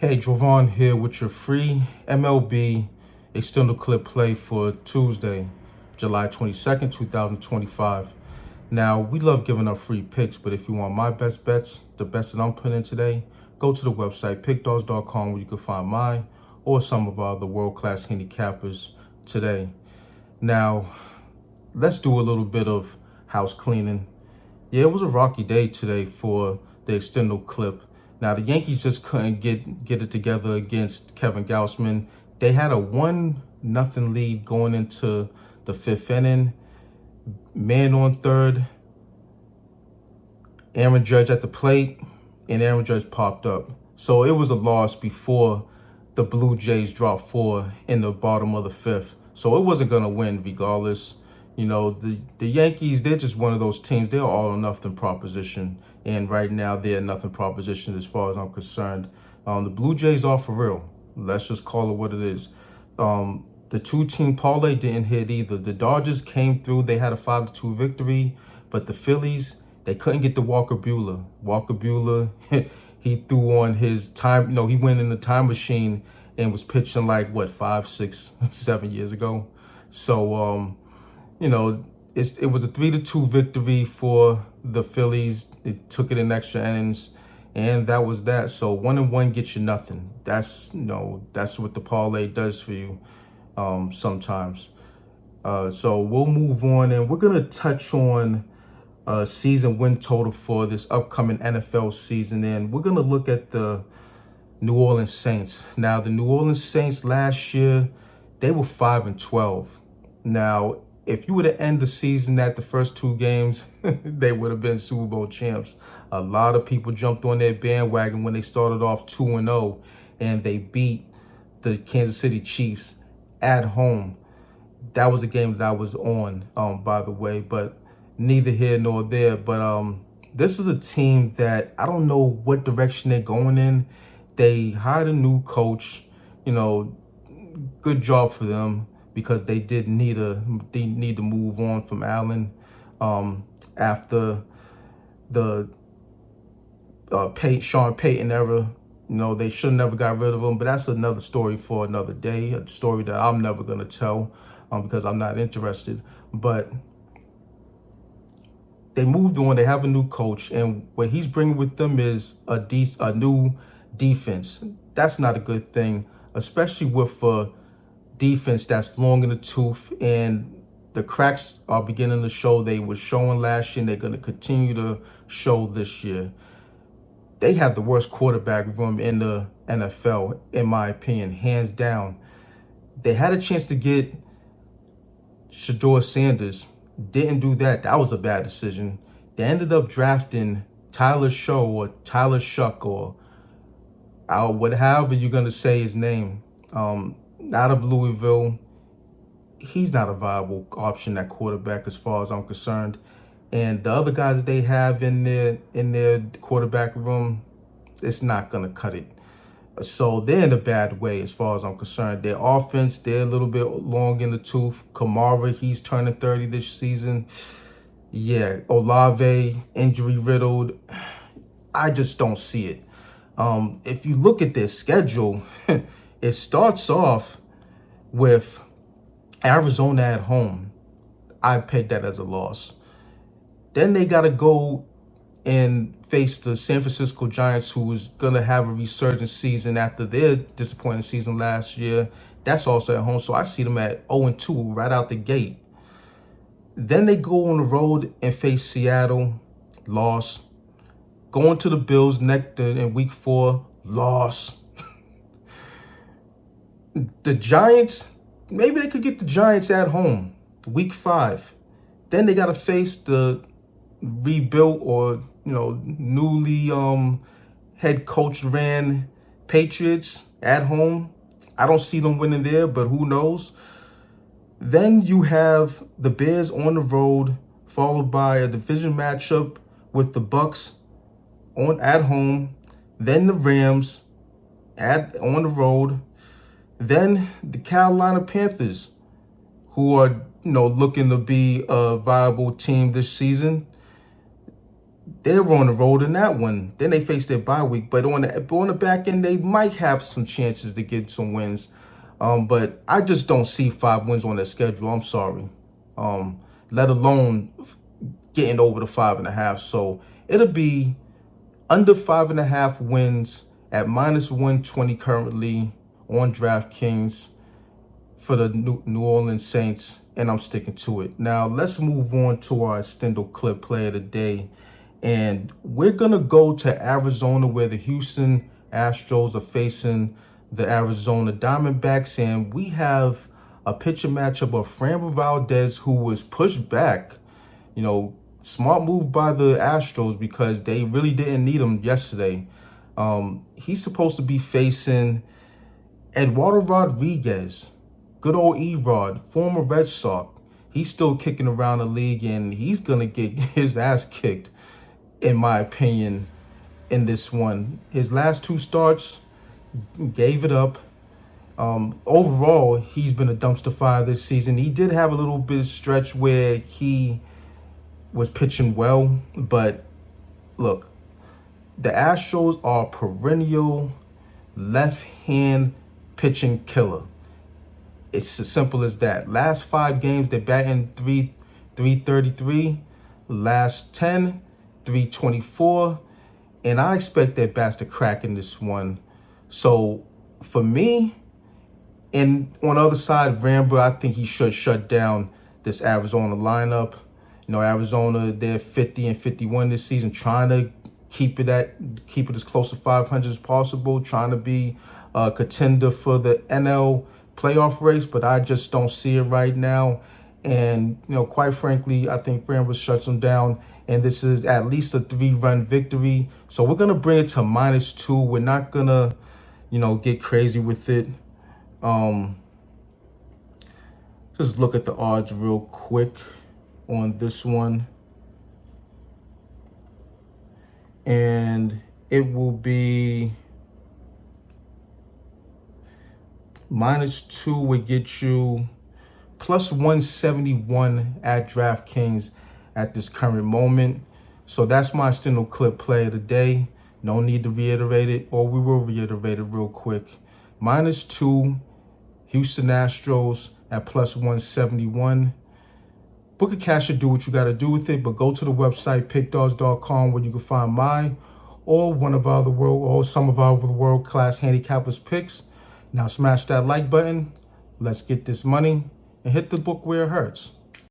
Hey, Jovan here with your free MLB Extendo clip play for Tuesday, July 22nd, 2025. Now, we love giving up free picks, but if you want my best bets, the best that I'm putting in today, go to the website pickdawgz.com where you can find mine or some of our other world-class handicappers today. Now, let's do a little bit of house cleaning. Yeah, it was a rocky day today for the Extendo clip. Now, the Yankees just couldn't get it together against Kevin Gausman. They had a 1-0 lead going into the fifth inning. Man on third, Aaron Judge at the plate, and Aaron Judge popped up. So it was a loss before the Blue Jays dropped 4 in the bottom of the fifth. So it wasn't going to win regardless. You know, the Yankees, they're just one of those teams. They're all or nothing proposition. And right now, they're nothing proposition as far as I'm concerned. The Blue Jays are for real. Let's just call it what it is. The two-team parlay didn't hit either. The Dodgers came through. They had a 5-2 victory. But the Phillies, they couldn't get the Walker Buehler. Walker Buehler, he threw on his time. You know, he went in the time machine and was pitching like, what, 5, 6, 7 years ago. So, you know, it was a 3-2 victory for the Phillies. It took it in extra innings, and that was that. So 1-1 gets you nothing. That's that's what the parlay does for you sometimes. So we'll move on, and we're gonna touch on season win total for this upcoming NFL season, and we're gonna look at the New Orleans Saints. Now, the New Orleans Saints last year, they were 5-12. Now, if you were to end the season at the first 2 games, they would have been Super Bowl champs. A lot of people jumped on their bandwagon when they started off 2-0, and they beat the Kansas City Chiefs at home. That was a game that I was on, by the way, but neither here nor there. But this is a team that I don't know what direction they're going in. They hired a new coach. You know, good job for them, because they need to move on from Allen after the Sean Payton era. You know, they should have never got rid of him, but that's another story for another day, a story that I'm never going to tell because I'm not interested. But they moved on. They have a new coach, and what he's bringing with them is a new defense. That's not a good thing, especially with defense that's long in the tooth, and the cracks are beginning to show. They were showing last year, and they're going to continue to show this year. They have the worst quarterback room in the NFL, in my opinion, hands down. They had a chance to get Shedeur Sanders, didn't do that. That was a bad decision. They ended up drafting Tyler Show or Tyler Shuck or however you're going to say his name. Out of Louisville. He's not a viable option at quarterback as far as I'm concerned. And the other guys they have in their quarterback room, it's not gonna cut it. So they're in a bad way as far as I'm concerned. Their offense, they're a little bit long in the tooth. Kamara, he's turning 30 this season. Yeah, Olave, injury riddled. I just don't see it. If you look at their schedule, it starts off with Arizona at home. I pegged that as a loss. Then they got to go and face the San Francisco Giants, who's going to have a resurgent season after their disappointing season last year. That's also at home. So I see them at 0-2 right out the gate. Then they go on the road and face Seattle, loss. Going to the Bills in week 4, loss. The Giants, maybe they could get the Giants at home, week 5. Then they got to face the rebuilt or, newly head coach ran Patriots at home. I don't see them winning there, but who knows? Then you have the Bears on the road, followed by a division matchup with the Bucks at home. Then the Rams on the road. Then the Carolina Panthers, who are, looking to be a viable team this season. they're on the road in that one. Then they face their bye week, but on the back end, they might have some chances to get some wins. But I just don't see 5 wins on their schedule. I'm sorry. Let alone getting over the 5.5. So it'll be under 5.5 wins at -120 currently on DraftKings for the New Orleans Saints, and I'm sticking to it. Now, let's move on to our Extendo clip play of the day. And we're going to go to Arizona, where the Houston Astros are facing the Arizona Diamondbacks. And we have a pitcher matchup of Framber Valdez, who was pushed back. You know, smart move by the Astros because they really didn't need him yesterday. He's supposed to be facing Eduardo Rodriguez, good old E-Rod, former Red Sox. He's still kicking around the league, and he's going to get his ass kicked, in my opinion, in this one. His last 2 starts, gave it up. Overall, he's been a dumpster fire this season. He did have a little bit of stretch where he was pitching well, but look, the Astros are perennial left-hand pitching killer. It's as simple as that. Last 5 games, they're batting 333. Last 10, 324. And I expect their bats to crack in this one. So for me, and on the other side, Framber, I think he should shut down this Arizona lineup. You know, Arizona, they're 50-51 this season, trying to keep it as close to 500 as possible, trying to be a contender for the NL playoff race, but I just don't see it right now. And, you know, quite frankly, I think Framber shuts them down, and this is at least a 3-run victory. So we're going to bring it to -2. We're not going to, you know, get crazy with it. Just look at the odds real quick on this one. And it will be -2 would get you +171 at DraftKings at this current moment. So that's my Extendo clip play of the day. No need to reiterate it, or we will reiterate it real quick. -2, Houston Astros at +171. Book a cash to do what you got to do with it, but go to the website pickdawgz.com, where you can find my or one of our some of our world-class handicappers picks. Now smash that like button. Let's get this money and hit the book where it hurts.